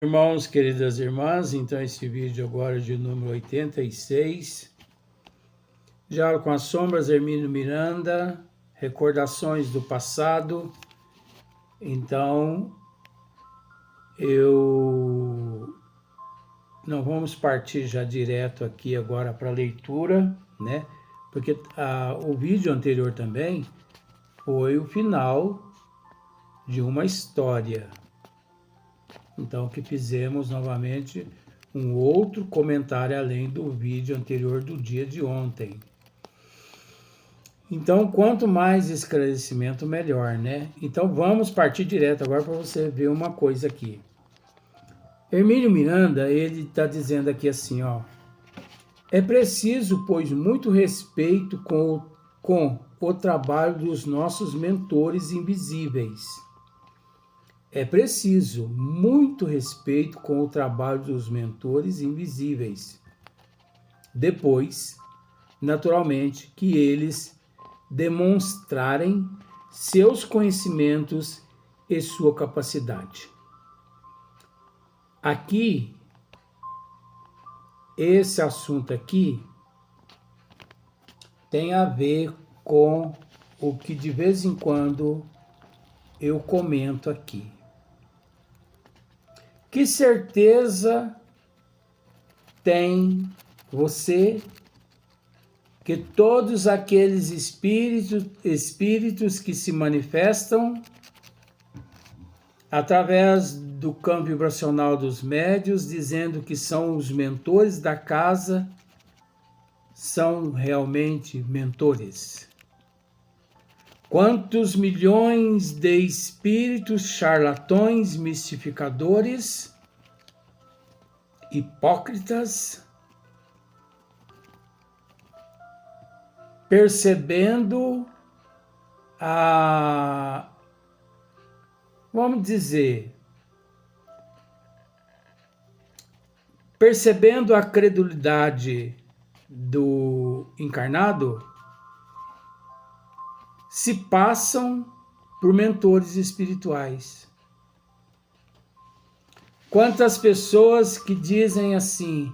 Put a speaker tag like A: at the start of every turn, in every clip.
A: Irmãos, queridas irmãs, então esse vídeo agora de número 86, Diálogo com as Sombras, Hermínio Miranda, Recordações do Passado. Então, não vamos partir já direto aqui agora para a leitura, né? Porque o vídeo anterior também foi o final de uma história. Então, que fizemos novamente um outro comentário além do vídeo anterior do dia de ontem. Então, quanto mais esclarecimento, melhor, né? Então, vamos partir direto agora para você ver uma coisa aqui. Hermínio Miranda, ele está dizendo aqui assim, ó. É preciso, pois, muito respeito com o trabalho dos nossos mentores invisíveis. É preciso muito respeito com o trabalho dos mentores invisíveis. Depois, naturalmente, que eles demonstrarem seus conhecimentos e sua capacidade. Aqui, esse assunto aqui tem a ver com o que de vez em quando eu comento aqui. Que certeza tem você que todos aqueles espíritos que se manifestam através do campo vibracional dos médiuns, dizendo que são os mentores da casa, são realmente mentores? Quantos milhões de espíritos charlatões, mistificadores, hipócritas, percebendo percebendo a credulidade do encarnado, se passam por mentores espirituais. Quantas pessoas que dizem assim,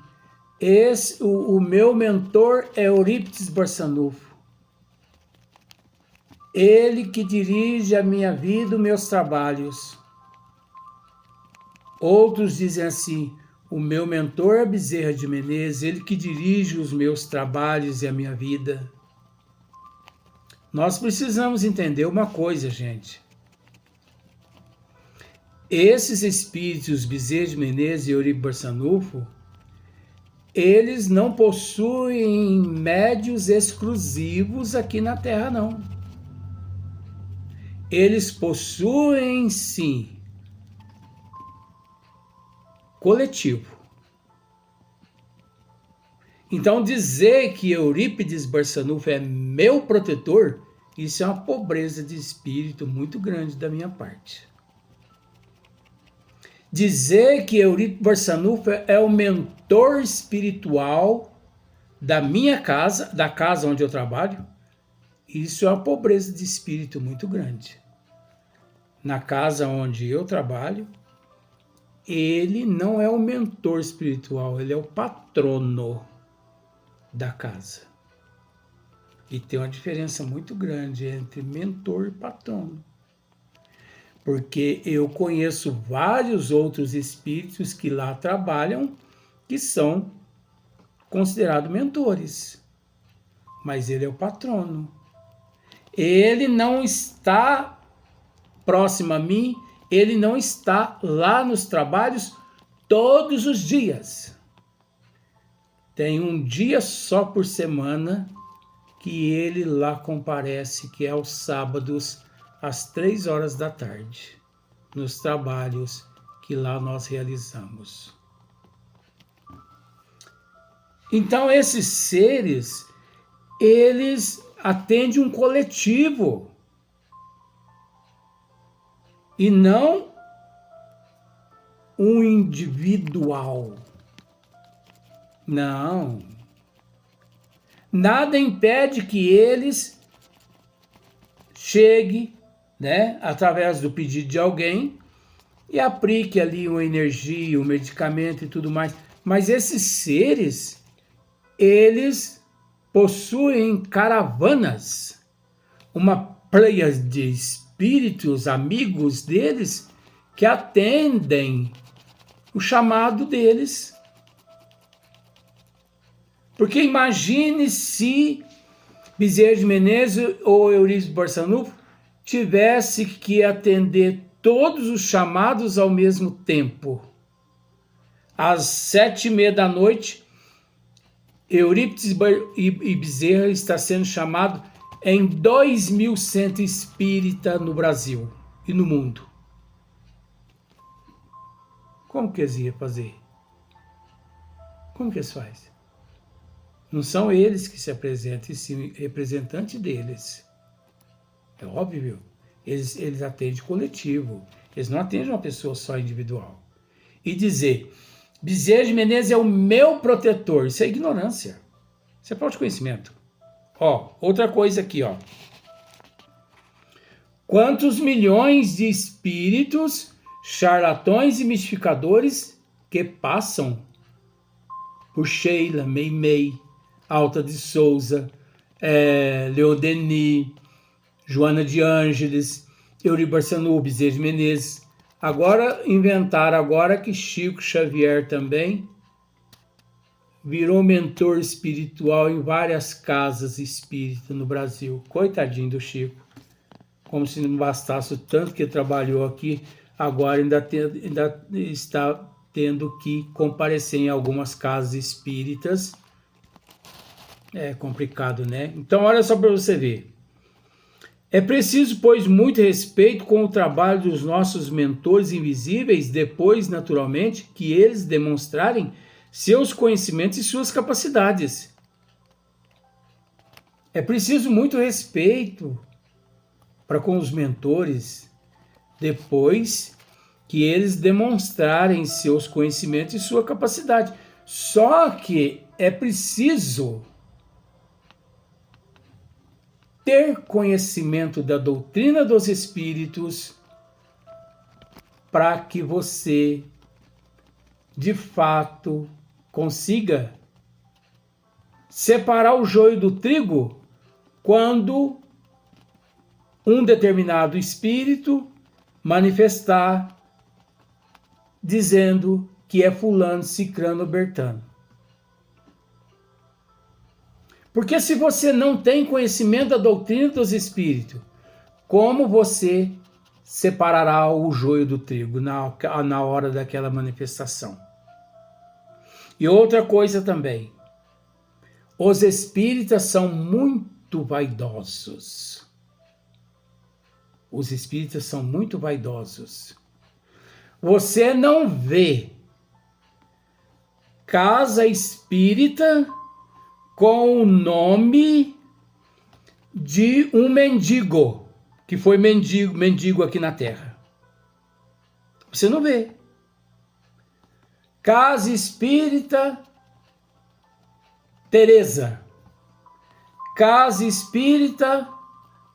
A: o meu mentor é Eurípides Barçanufo. Ele que dirige a minha vida, os meus trabalhos. Outros dizem assim, o meu mentor é Bezerra de Menezes, ele que dirige os meus trabalhos e a minha vida. Nós precisamos entender uma coisa, gente. Esses espíritos, Bezerra de Menezes e Eurípides Barçanufo, eles não possuem médios exclusivos aqui na Terra, não. Eles possuem, sim, coletivo. Então, dizer que Eurípides Barçanufo é meu protetor, isso é uma pobreza de espírito muito grande da minha parte. Dizer que Eurípides Barçanufo é o mentor espiritual da minha casa, da casa onde eu trabalho, isso é uma pobreza de espírito muito grande. Na casa onde eu trabalho, ele não é o mentor espiritual, ele é o patrono da casa. E tem uma diferença muito grande entre mentor e patrono. Porque eu conheço vários outros espíritos que lá trabalham que são considerados mentores. Mas ele é o patrono. Ele não está próximo a mim, ele não está lá nos trabalhos todos os dias. Tem um dia só por semana que ele lá comparece, que é aos sábados, às 3 horas da tarde, nos trabalhos que lá nós realizamos. Então, esses seres, eles atendem um coletivo e não um individual. Não. Nada impede que eles cheguem, né, através do pedido de alguém, e aplique ali uma energia, um medicamento e tudo mais. Mas esses seres, eles possuem caravanas, uma pleia de espíritos, amigos deles, que atendem o chamado deles. Porque imagine se Bezerra de Menezes ou Eurípides Barçanufo tivesse que atender todos os chamados ao mesmo tempo. Às 7h30 da noite, Eurípides e Bezerra está sendo chamado em 2.000 centros espírita no Brasil e no mundo. Como que eles iam fazer? Como que eles fazem? Não são eles que se apresentam, e sim representante deles. É óbvio. Eles atendem coletivo. Eles não atendem uma pessoa só individual. E dizer, Bezerra de Menezes é o meu protetor. Isso é ignorância. Isso é falta de conhecimento. Ó, outra coisa aqui, ó. Quantos milhões de espíritos, charlatões e mistificadores que passam por Sheila, Meimei, Alta de Souza, Leon Denis, Joana de Ângeles, Eurípides Barçanufo, Bezerra de Menezes. Agora inventaram agora que Chico Xavier também virou mentor espiritual em várias casas espíritas no Brasil. Coitadinho do Chico. Como se não bastasse o tanto que trabalhou aqui, agora ainda está tendo que comparecer em algumas casas espíritas. É complicado, né? Então, olha só para você ver. É preciso, pois, muito respeito com o trabalho dos nossos mentores invisíveis, depois, naturalmente, que eles demonstrarem seus conhecimentos e suas capacidades. É preciso muito respeito para com os mentores, depois que eles demonstrarem seus conhecimentos e sua capacidade. Só que é preciso ter conhecimento da doutrina dos espíritos para que você, de fato, consiga separar o joio do trigo quando um determinado espírito manifestar dizendo que é fulano, cicrano, bertano. Porque se você não tem conhecimento da doutrina dos espíritos, como você separará o joio do trigo na hora daquela manifestação? E outra coisa também, os espíritas são muito vaidosos. Os espíritas são muito vaidosos. Você não vê casa espírita com o nome de um mendigo, que foi mendigo aqui na Terra. Você não vê. Casa Espírita Teresa. Casa Espírita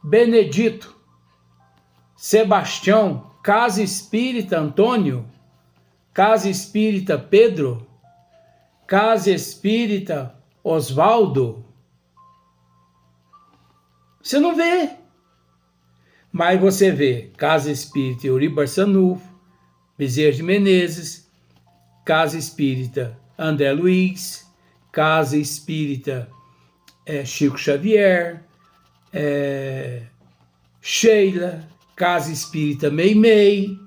A: Benedito. Sebastião. Casa Espírita Antônio. Casa Espírita Pedro. Casa Espírita Osvaldo. Você não vê. Mas você vê Casa Espírita Eurípides Barçanufo, Bezerra de Menezes, Casa Espírita André Luiz, Casa Espírita Chico Xavier, Sheila, Casa Espírita Meimei.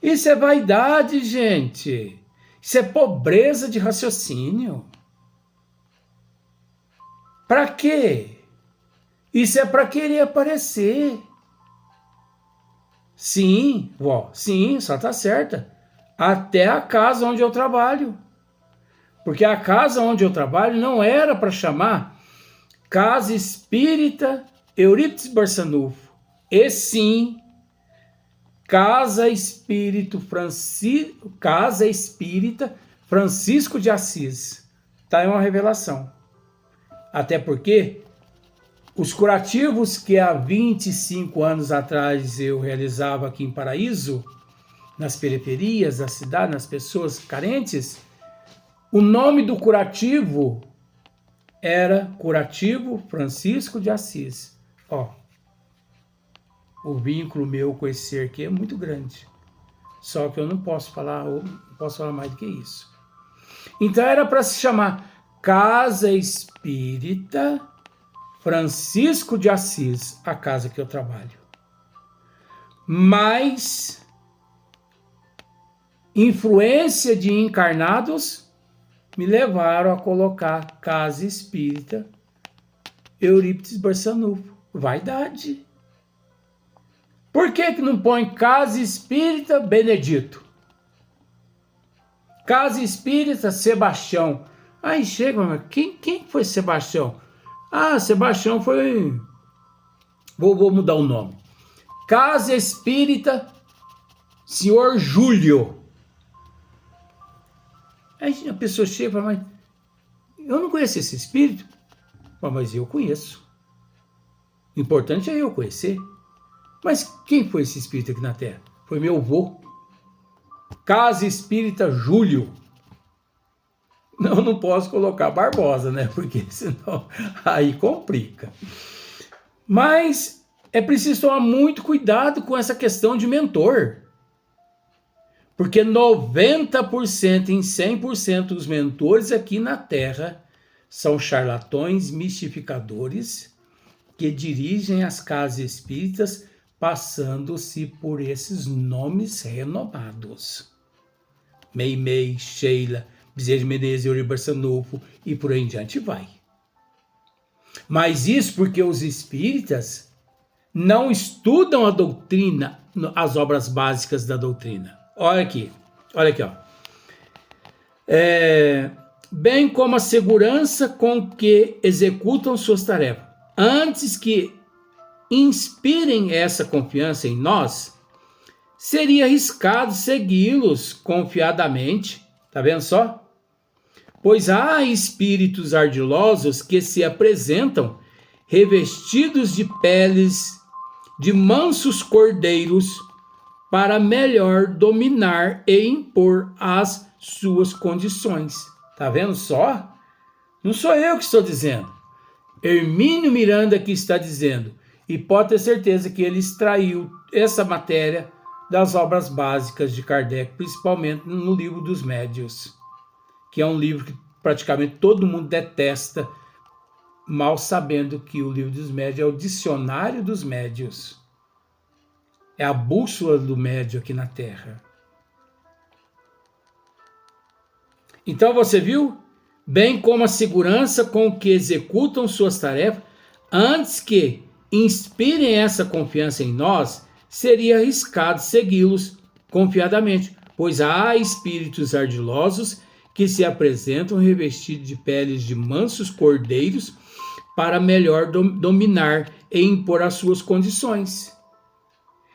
A: Isso é vaidade, gente. Isso é pobreza de raciocínio. Para quê? Isso é para querer aparecer. Sim, sim, só tá certa. Até a casa onde eu trabalho. Porque a casa onde eu trabalho não era para chamar Casa Espírita Eurípides Barçanufo. E sim, Casa Espírita Francisco de Assis. Tá aí uma revelação. Até porque os curativos que há 25 anos atrás eu realizava aqui em Paraíso, nas periferias da cidade, nas pessoas carentes, o nome do curativo era Curativo Francisco de Assis. Ó, o vínculo meu com esse ser aqui é muito grande. Só que eu não posso falar mais do que isso. Então era para se chamar Casa Espírita Francisco de Assis, a casa que eu trabalho. Mas influência de encarnados me levaram a colocar Casa Espírita Eurípides Barçanufo. Vaidade. Por que não põe Casa Espírita Benedito? Casa Espírita Sebastião. Aí chega, mas quem foi Sebastião? Ah, Sebastião foi... Vou mudar o nome. Casa Espírita Senhor Júlio. Aí a pessoa chega e fala, mas eu não conheço esse espírito. Mas eu conheço. O importante é eu conhecer. Mas quem foi esse espírito aqui na Terra? Foi meu avô. Casa Espírita Júlio. Não posso colocar Barbosa, né? Porque senão aí complica. Mas é preciso tomar muito cuidado com essa questão de mentor. Porque 90% em 100% dos mentores aqui na Terra são charlatões mistificadores que dirigem as casas espíritas passando-se por esses nomes renomados. Meimei, Sheila, Bezerra de Menezes, Eurípides Barçanufo e por aí em diante vai. Mas isso porque os espíritas não estudam a doutrina, as obras básicas da doutrina. Olha aqui, ó. Bem como a segurança com que executam suas tarefas. Antes que inspirem essa confiança em nós, seria arriscado segui-los confiadamente. Tá vendo só? Pois há espíritos ardilosos que se apresentam revestidos de peles de mansos cordeiros para melhor dominar e impor as suas condições. Tá vendo só? Não sou eu que estou dizendo. Hermínio Miranda que está dizendo. E pode ter certeza que ele extraiu essa matéria das obras básicas de Kardec, principalmente no livro dos Médiuns, que é um livro que praticamente todo mundo detesta, mal sabendo que o livro dos Médiuns é o dicionário dos médiuns. É a bússola do médium aqui na Terra. Então você viu? Bem como a segurança com que executam suas tarefas, antes que inspirem essa confiança em nós, seria arriscado segui-los confiadamente, pois há espíritos ardilosos que se apresentam revestidos de peles de mansos cordeiros para melhor dominar e impor as suas condições.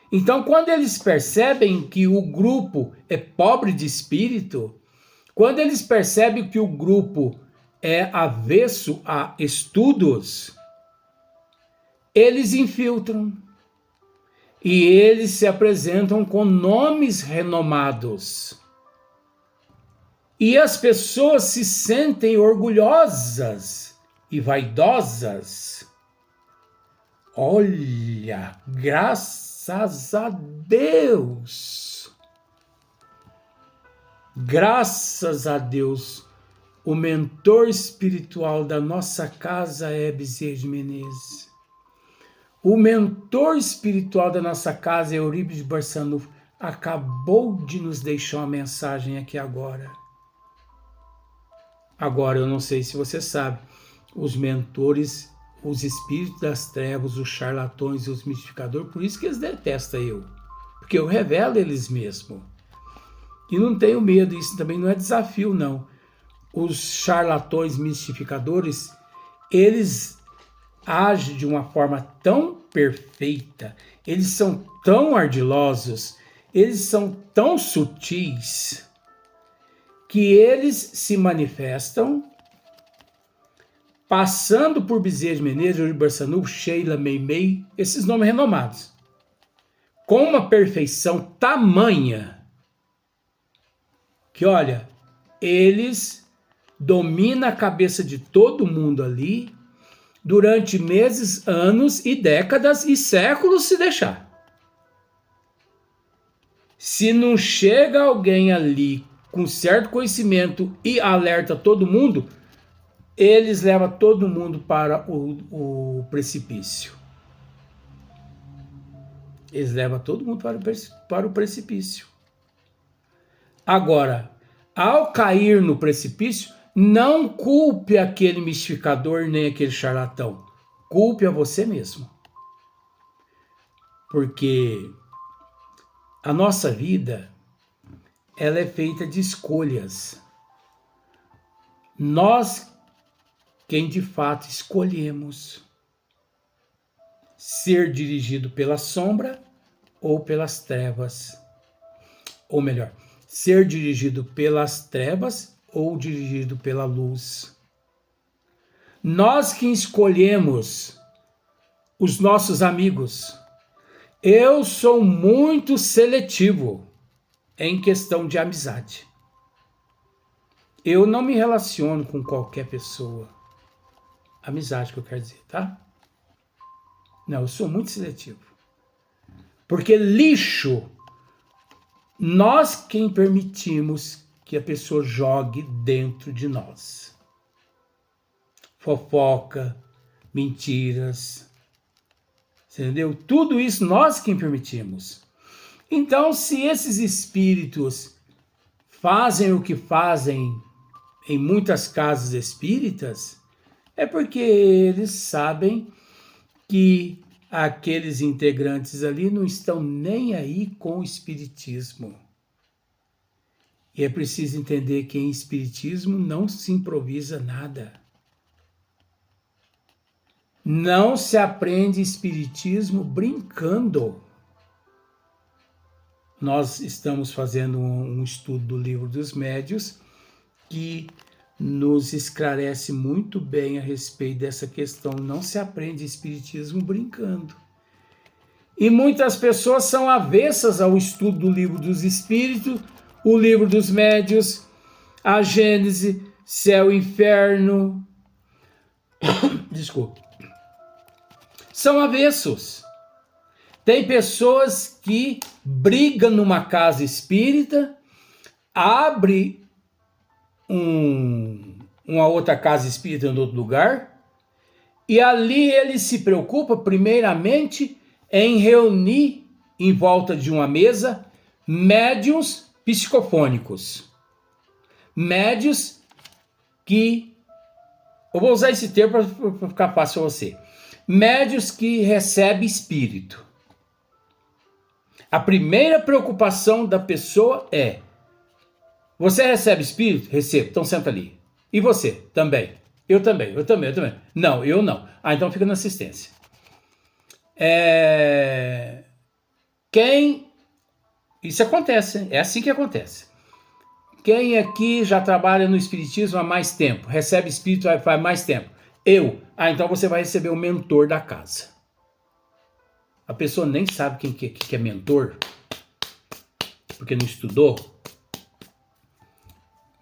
A: Então, quando eles percebem que o grupo é pobre de espírito, quando eles percebem que o grupo é avesso a estudos, eles infiltram e eles se apresentam com nomes renomados. E as pessoas se sentem orgulhosas e vaidosas. Olha, graças a Deus! Graças a Deus, o mentor espiritual da nossa casa é Bezerra de Menezes. O mentor espiritual da nossa casa é Eurípides Barçanufo. Acabou de nos deixar uma mensagem aqui agora. Agora, eu não sei se você sabe, os mentores, os espíritos das trevas, os charlatões e os mistificadores, por isso que eles detestam eu. Porque eu revelo eles mesmos. E não tenho medo, isso também não é desafio, não. Os charlatões mistificadores, eles agem de uma forma tão perfeita, eles são tão ardilosos, eles são tão sutis, que eles se manifestam passando por Bezerra de Menezes, Eurípides Barçanufo, Sheila, Meimei, esses nomes renomados, com uma perfeição tamanha que, olha, eles dominam a cabeça de todo mundo ali durante meses, anos e décadas e séculos se deixar. Se não chega alguém ali com certo conhecimento e alerta todo mundo, eles levam todo mundo para o precipício. Eles levam todo mundo para o precipício. Agora, ao cair no precipício, não culpe aquele mistificador nem aquele charlatão. Culpe a você mesmo. Porque a nossa vida, ela é feita de escolhas. Nós, quem de fato escolhemos ser dirigido pela sombra ou pelas trevas. Ou melhor, ser dirigido pelas trevas ou dirigido pela luz. Nós que escolhemos os nossos amigos. Eu sou muito seletivo em questão de amizade. Eu não me relaciono com qualquer pessoa. Amizade que eu quero dizer, tá? Não, eu sou muito seletivo. Porque lixo, nós quem permitimos que a pessoa jogue dentro de nós. Fofoca, mentiras, entendeu? Tudo isso nós quem permitimos. Então, se esses espíritos fazem o que fazem em muitas casas espíritas, é porque eles sabem que aqueles integrantes ali não estão nem aí com o espiritismo. E é preciso entender que em espiritismo não se improvisa nada. Não se aprende espiritismo brincando. Nós estamos fazendo um estudo do Livro dos Médiuns que nos esclarece muito bem a respeito dessa questão. Não se aprende espiritismo brincando. E muitas pessoas são avessas ao estudo do Livro dos Espíritos, o Livro dos Médiuns, a Gênese, céu e inferno. Desculpe. São avessos. Tem pessoas que brigam numa casa espírita, abre uma outra casa espírita em outro lugar, e ali ele se preocupa primeiramente em reunir em volta de uma mesa médiuns psicofônicos. Médiuns que, eu vou usar esse termo para ficar fácil para você, médiuns que recebem espírito. A primeira preocupação da pessoa é: você recebe espírito? Recebo, então senta ali. E você? Também. Eu também. Não, eu não. Ah, então fica na assistência. Isso acontece, é assim que acontece. Quem aqui já trabalha no espiritismo há mais tempo, recebe espírito faz mais tempo? Eu. Ah, então você vai receber o mentor da casa. A pessoa nem sabe quem que é mentor, porque não estudou.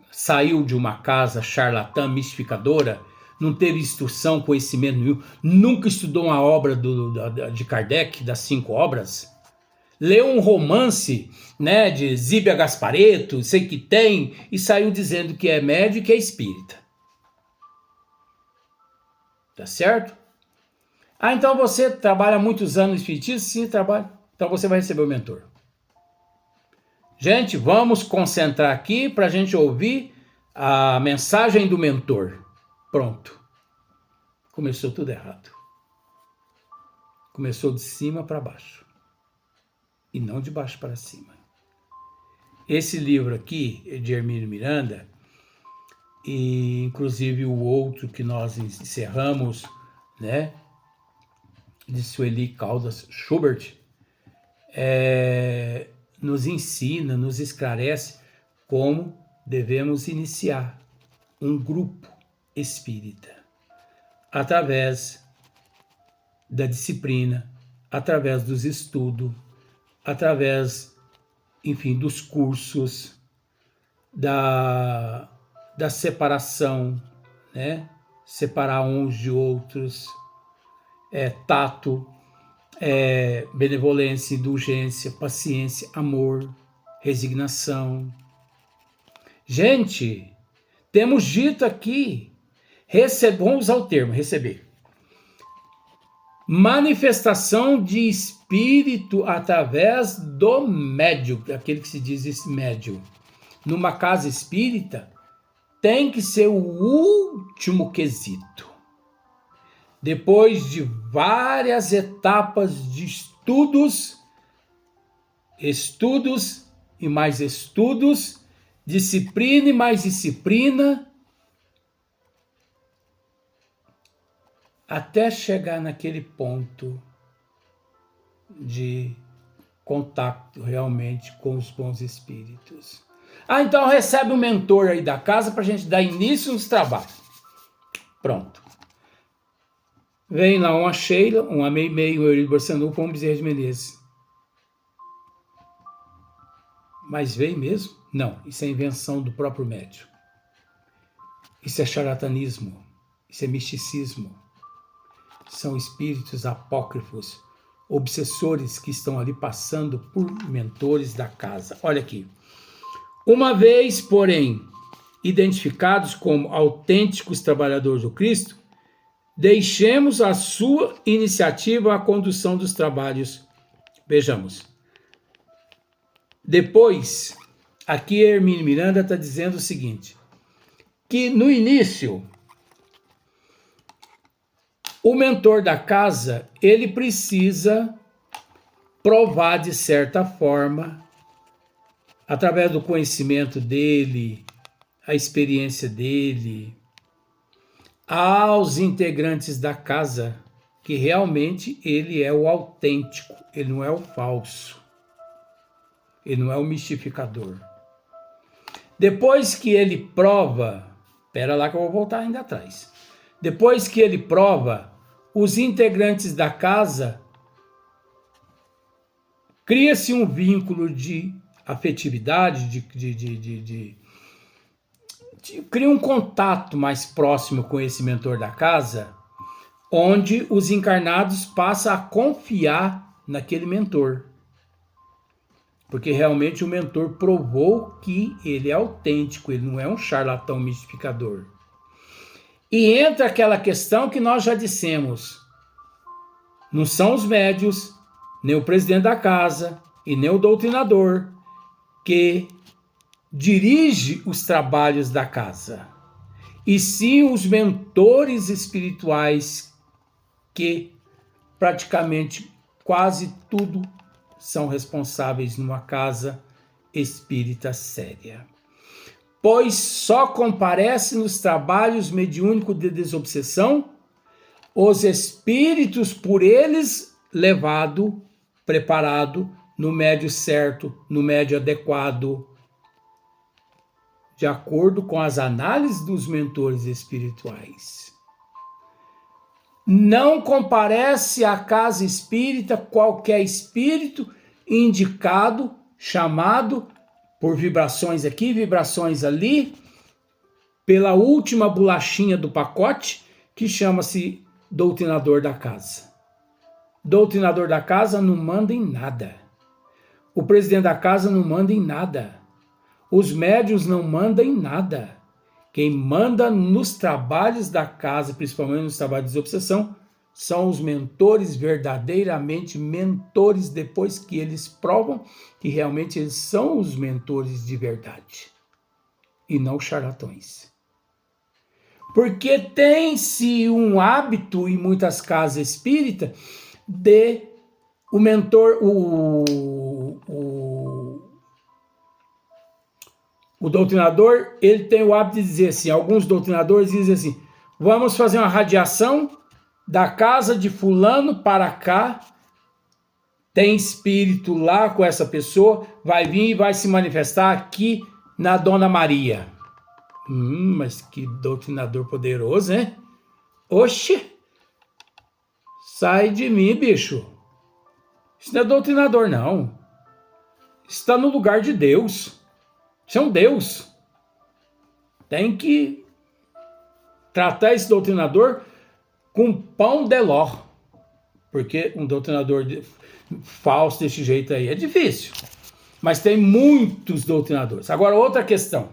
A: Saiu de uma casa charlatã, mistificadora, não teve instrução, conhecimento nenhum, nunca estudou uma obra de Kardec, das 5 obras, leu um romance, né, de Zíbia Gasparetto, sei que tem, e saiu dizendo que é médium e que é espírita. Tá certo? Ah, então você trabalha há muitos anos no espiritismo? Sim, trabalho. Então você vai receber o mentor. Gente, vamos concentrar aqui para a gente ouvir a mensagem do mentor. Pronto. Começou tudo errado. Começou de cima para baixo. E não de baixo para cima. Esse livro aqui é de Hermínio Miranda, e inclusive o outro que nós encerramos, né, de Sueli Caldas Schubert, nos ensina, nos esclarece como devemos iniciar um grupo espírita através da disciplina, através dos estudos, através, enfim, dos cursos, da separação, né? Separar uns de outros, tato, benevolência, indulgência, paciência, amor, resignação. Gente, temos dito aqui, vamos usar o termo, receber. Manifestação de espírito através do médium, aquele que se diz médium. Numa casa espírita, tem que ser o último quesito. Depois de várias etapas de estudos e mais estudos, disciplina e mais disciplina, até chegar naquele ponto de contato realmente com os bons espíritos. Então recebe um mentor aí da casa para a gente dar início nos trabalhos. Pronto. Vem lá uma Sheila, um Meimei, um Eurido Barçanufo, um Bezerra de Menezes. Mas veio mesmo? Não, isso é invenção do próprio médium. Isso é charlatanismo, isso é misticismo. São espíritos apócrifos, obsessores que estão ali passando por mentores da casa. Olha aqui. Uma vez, porém, identificados como autênticos trabalhadores do Cristo, deixemos a sua iniciativa à condução dos trabalhos. Vejamos. Depois, aqui Hermínio Miranda está dizendo o seguinte, que no início, o mentor da casa, ele precisa provar de certa forma, através do conhecimento dele, a experiência dele, aos integrantes da casa, que realmente ele é o autêntico, ele não é o falso, ele não é o mistificador. Depois que ele prova, espera lá que eu vou voltar ainda atrás, depois que ele prova, os integrantes da casa, cria-se um vínculo de afetividade, cria um contato mais próximo com esse mentor da casa, onde os encarnados passam a confiar naquele mentor. Porque realmente o mentor provou que ele é autêntico, ele não é um charlatão mistificador. E entra aquela questão que nós já dissemos, não são os médios, nem o presidente da casa e nem o doutrinador que dirige os trabalhos da casa, e sim os mentores espirituais que praticamente quase tudo são responsáveis numa casa espírita séria. Pois só comparece nos trabalhos mediúnicos de desobsessão os espíritos por eles levado, preparado, no médio certo, no médio adequado, de acordo com as análises dos mentores espirituais. Não comparece à casa espírita qualquer espírito indicado, chamado por vibrações aqui, vibrações ali, pela última bolachinha do pacote, que chama-se doutrinador da casa. Doutrinador da casa não manda em nada. O presidente da casa não manda em nada. Os médiuns não mandam em nada. Quem manda nos trabalhos da casa, principalmente nos trabalhos de obsessão, são os mentores, verdadeiramente mentores, depois que eles provam que realmente eles são os mentores de verdade e não charlatões. Porque tem-se um hábito em muitas casas espíritas de o mentor, o doutrinador, ele tem o hábito de dizer assim, alguns doutrinadores dizem assim, vamos fazer uma radiação da casa de fulano para cá, tem espírito lá com essa pessoa, vai vir e vai se manifestar aqui na Dona Maria. Mas que doutrinador poderoso, hein? Oxe! Sai de mim, bicho. Isso não é doutrinador, não. Isso está no lugar de Deus. Isso é um Deus. Tem que tratar esse doutrinador com pão de ló. Porque um doutrinador falso desse jeito aí é difícil. Mas tem muitos doutrinadores. Agora, outra questão.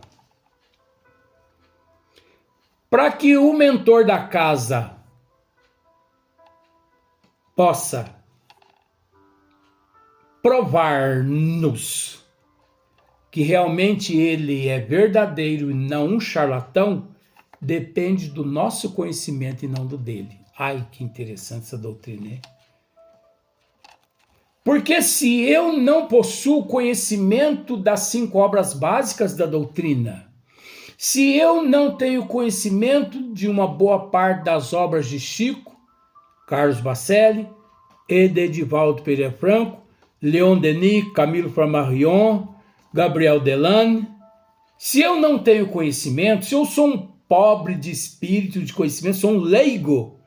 A: Para que o mentor da casa possa provar-nos que realmente ele é verdadeiro e não um charlatão, depende do nosso conhecimento e não do dele. Ai, que interessante essa doutrina, hein? Porque se eu não possuo conhecimento das 5 obras básicas da doutrina, se eu não tenho conhecimento de uma boa parte das obras de Chico, Carlos Bacelli, Edivaldo Pereira Franco, Leon Denis, Camilo Flammarion, Gabriel Delane, se eu não tenho conhecimento, se eu sou um pobre de espírito, de conhecimento, sou um leigo,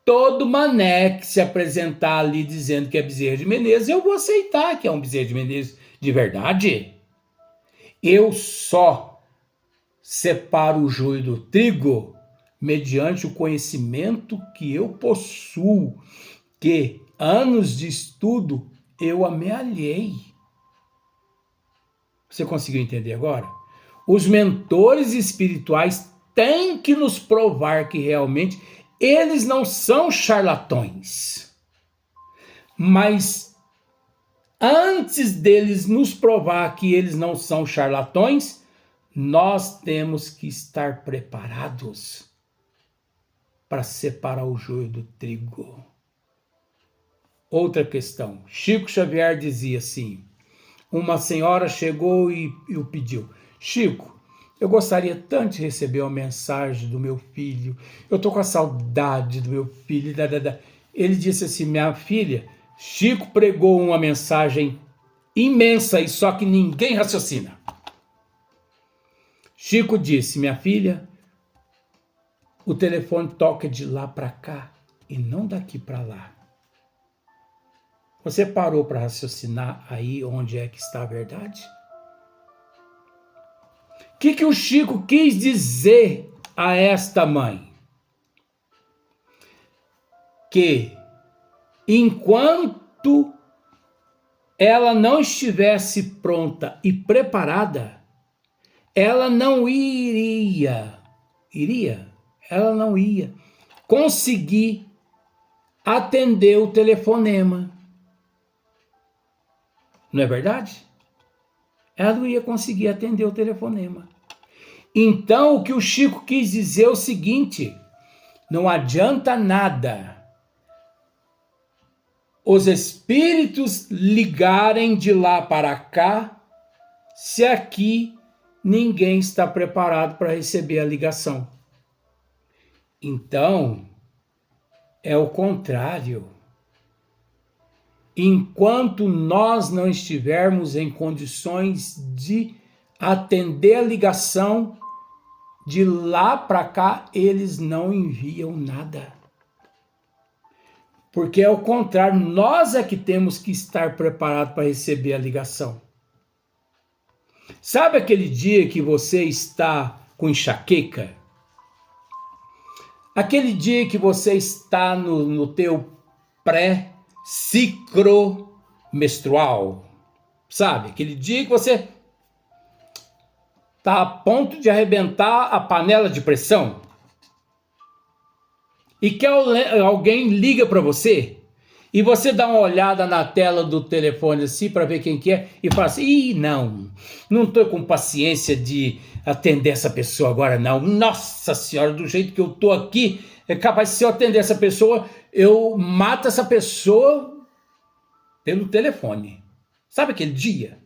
A: todo mané que se apresentar ali dizendo que é Bezerra de Menezes, eu vou aceitar que é um Bezerra de Menezes de verdade. Eu só separo o joio do trigo mediante o conhecimento que eu possuo, que anos de estudo eu amealhei. Você conseguiu entender agora? Os mentores espirituais têm que nos provar que realmente eles não são charlatões. Mas antes deles nos provar que eles não são charlatões, nós temos que estar preparados para separar o joio do trigo. Outra questão. Chico Xavier dizia assim, uma senhora chegou e o pediu. Chico, eu gostaria tanto de receber uma mensagem do meu filho. Eu estou com a saudade do meu filho. Ele disse assim, minha filha, Chico pregou uma mensagem imensa e só que ninguém raciocina. Chico disse, minha filha, o telefone toca de lá para cá e não daqui para lá. Você parou para raciocinar aí onde é que está a verdade? O que o Chico quis dizer a esta mãe? Que enquanto ela não estivesse pronta e preparada, ela não ela não ia conseguir atender o telefonema. Não é verdade? Ela não ia conseguir atender o telefonema. Então, o que o Chico quis dizer é o seguinte, não adianta nada os espíritos ligarem de lá para cá, se aqui ninguém está preparado para receber a ligação. Então, é o contrário. Enquanto nós não estivermos em condições de atender a ligação, de lá para cá, eles não enviam nada. Porque é o contrário, nós é que temos que estar preparados para receber a ligação. Sabe aquele dia que você está com enxaqueca? Aquele dia que você está no teu pré-ciclo menstrual, sabe? Aquele dia que você está a ponto de arrebentar a panela de pressão e que alguém liga para você e você dá uma olhada na tela do telefone assim para ver quem que é e fala assim, não estou com paciência de atender essa pessoa agora não, nossa senhora, do jeito que eu estou aqui, é capaz de se eu atender essa pessoa, eu mato essa pessoa pelo telefone. Sabe aquele dia?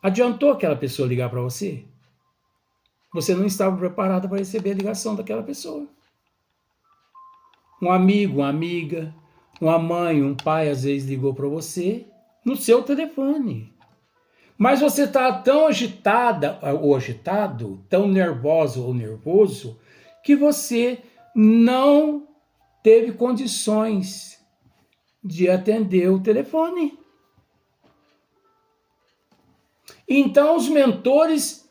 A: Adiantou aquela pessoa ligar para você? Você não estava preparado para receber a ligação daquela pessoa. Um amigo, uma amiga, uma mãe, um pai, às vezes ligou para você no seu telefone. Mas você está tão agitada ou agitado, tão nervoso ou nervoso, que você não teve condições de atender o telefone. Então os mentores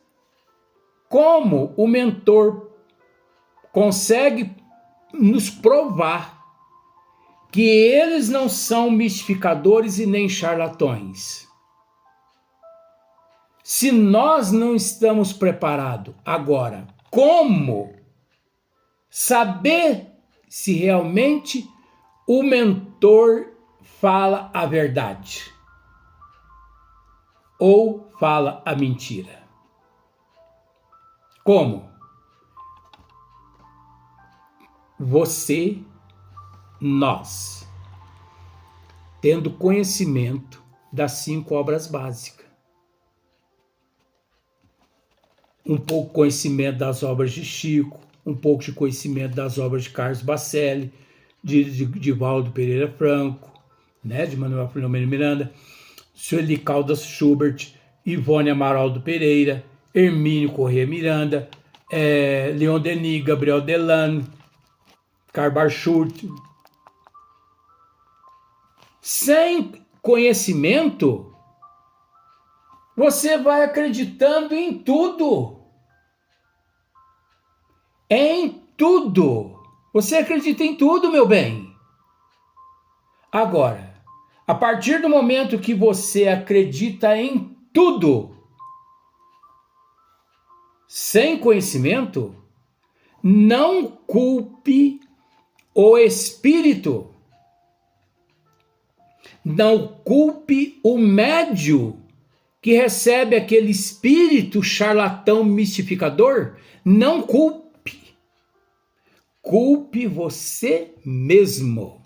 A: como o mentor consegue nos provar que eles não são mistificadores e nem charlatões? Se nós não estamos preparados agora, como saber se realmente o mentor fala a verdade ou fala a mentira? Como? Você, nós, tendo conhecimento das 5 obras básicas. Um pouco de conhecimento das obras de Chico, um pouco de conhecimento das obras de Carlos Bacelli, de Valdo Pereira Franco, né, de Manuel Filomeno Miranda, Sueli Caldas Schubert, Ivone Amaral Pereira, Hermínio Corrêa Miranda, Leon Denis, Gabriel Delano, Karl Barschut. Sem conhecimento, você vai acreditando em tudo. Em tudo. Você acredita em tudo, meu bem. Agora, a partir do momento que você acredita em tudo, sem conhecimento, não culpe o espírito. Não culpe o médium que recebe aquele espírito charlatão mistificador. Não culpe. Culpe você mesmo.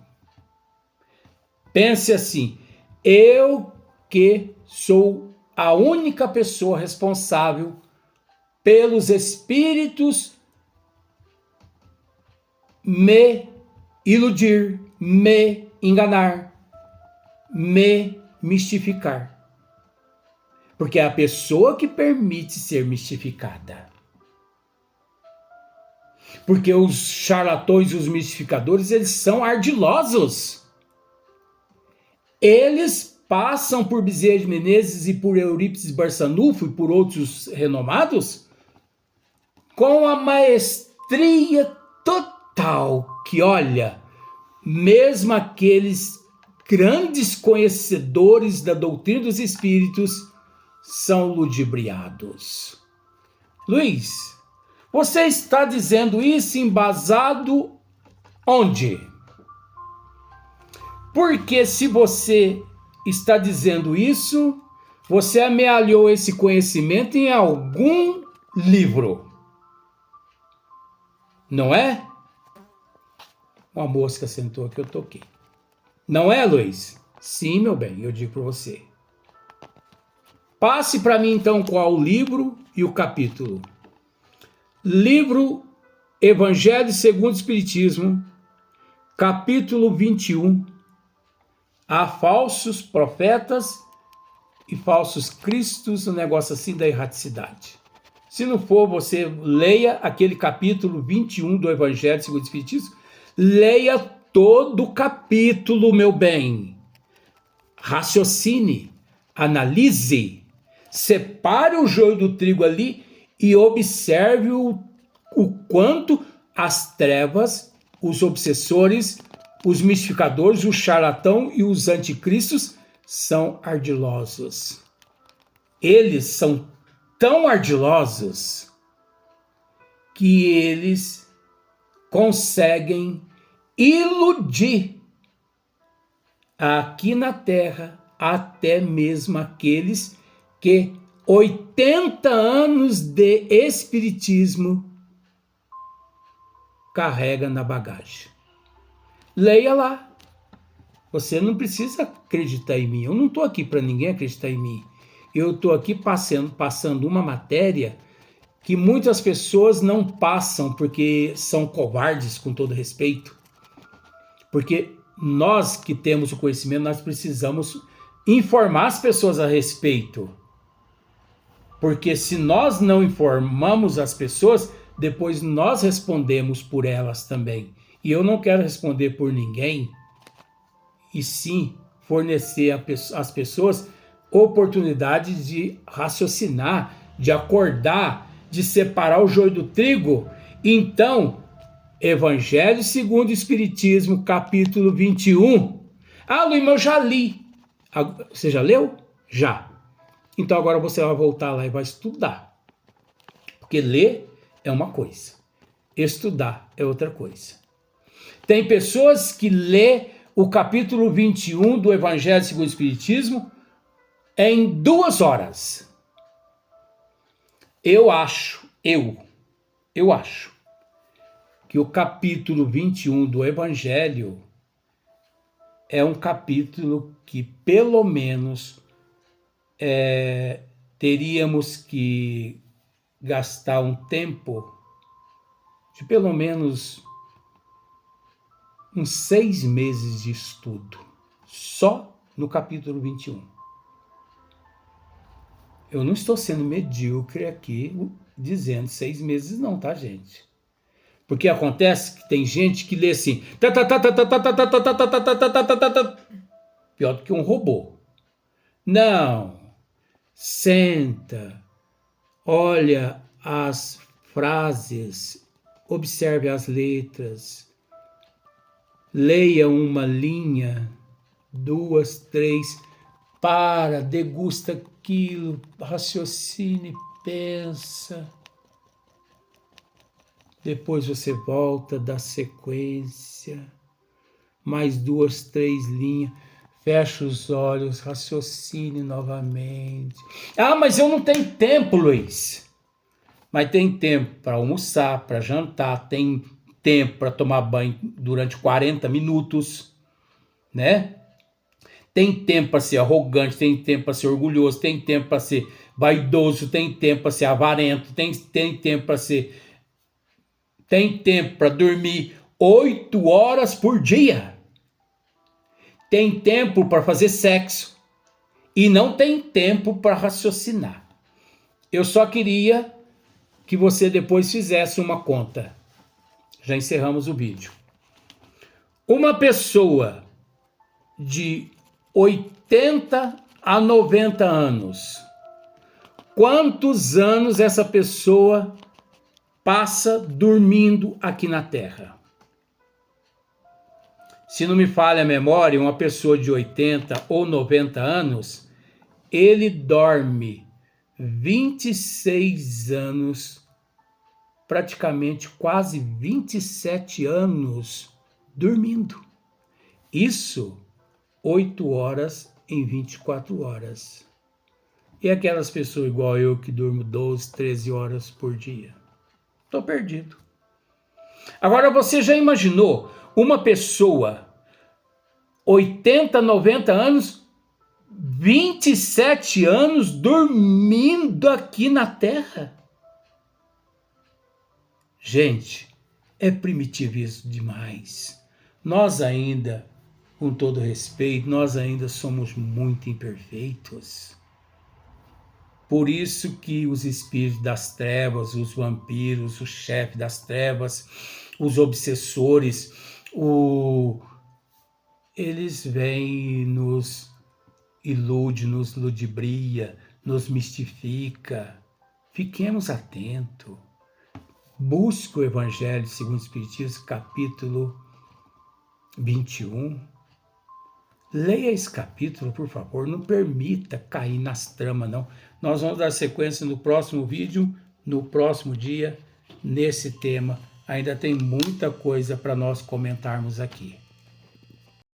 A: Pense assim: eu que sou a única pessoa responsável pelos espíritos me iludir, me enganar, me mistificar. Porque é a pessoa que permite ser mistificada. Porque os charlatões e os mistificadores, eles são ardilosos. Eles passam por Bezerra de Menezes e por Eurípides Barçanufo e por outros renomados com a maestria total que, olha, mesmo aqueles grandes conhecedores da doutrina dos espíritos são ludibriados. Luiz, você está dizendo isso embasado onde? Porque se você está dizendo isso, você amealhou esse conhecimento em algum livro. Não é? Uma mosca sentou aqui, eu toquei. Não é, Luiz? Sim, meu bem, eu digo para você. Passe para mim então qual o livro e o capítulo. Livro Evangelho segundo o Espiritismo, capítulo 21. Há falsos profetas e falsos cristos, um negócio assim da erraticidade. Se não for, você leia aquele capítulo 21 do Evangelho segundo o Espiritismo. Leia todo o capítulo, meu bem. Raciocine, analise, separe o joio do trigo ali e observe o quanto as trevas, os obsessores, os mistificadores, o charlatão e os anticristos são ardilosos. Eles são tão ardilosos que eles conseguem iludir aqui na Terra até mesmo aqueles que 80 anos de espiritismo carrega na bagagem. Leia lá. Você não precisa acreditar em mim. Eu não estou aqui para ninguém acreditar em mim. Eu estou aqui passando uma matéria que muitas pessoas não passam porque são covardes, com todo respeito. Porque nós que temos o conhecimento, nós precisamos informar as pessoas a respeito. Porque se nós não informamos as pessoas, depois nós respondemos por elas também. E eu não quero responder por ninguém, e sim fornecer às pessoas oportunidade de raciocinar, de acordar, de separar o joio do trigo, então, Evangelho segundo o Espiritismo, capítulo 21. Ah, Luiz, mas eu já li. Você já leu? Já. Então agora você vai voltar lá e vai estudar. Porque ler é uma coisa, estudar é outra coisa. Tem pessoas que lê o capítulo 21 do Evangelho segundo o Espiritismo em 2 horas. Eu acho que o capítulo 21 do Evangelho é um capítulo que pelo menos teríamos que gastar um tempo de pelo menos uns 6 meses de estudo, só no capítulo 21. Eu não estou sendo medíocre aqui dizendo 6 meses não, tá, gente? Porque acontece que tem gente que lê assim, pior do que um robô. Não, senta, olha as frases, observe as letras, leia uma linha, 2, 3, para, degusta aquilo, raciocine, pensa. Depois você volta, dá sequência, mais 2, 3 linhas, fecha os olhos, raciocine novamente. Ah, mas eu não tenho tempo, Luiz. Mas tem tempo para almoçar, para jantar, tem tempo para tomar banho durante 40 minutos, né? Tem tempo para ser arrogante, tem tempo para ser orgulhoso, tem tempo para ser vaidoso, tem tempo para ser avarento, tem tempo para ser... Tem tempo para dormir 8 horas por dia. Tem tempo para fazer sexo. E não tem tempo para raciocinar. Eu só queria que você depois fizesse uma conta. Já encerramos o vídeo. Uma pessoa de 80 a 90 anos. Quantos anos essa pessoa passa dormindo aqui na Terra? Se não me falha a memória, uma pessoa de 80 ou 90 anos, ele dorme 26 anos, praticamente quase 27 anos dormindo. Isso 8 horas em 24 horas. E aquelas pessoas igual eu que durmo 12, 13 horas por dia? Estou perdido. Agora você já imaginou uma pessoa 80, 90 anos, 27 anos dormindo aqui na Terra? Gente, é primitivismo demais. Nós ainda, com todo respeito, nós ainda somos muito imperfeitos. Por isso que os espíritos das trevas, os vampiros, o chefe das trevas, os obsessores, eles vêm, nos ilude, nos ludibria, nos mistifica. Fiquemos atentos. Busque o Evangelho segundo o Espiritismo, capítulo 21. Leia esse capítulo, por favor, não permita cair nas tramas, não. Nós vamos dar sequência no próximo vídeo, no próximo dia, nesse tema. Ainda tem muita coisa para nós comentarmos aqui.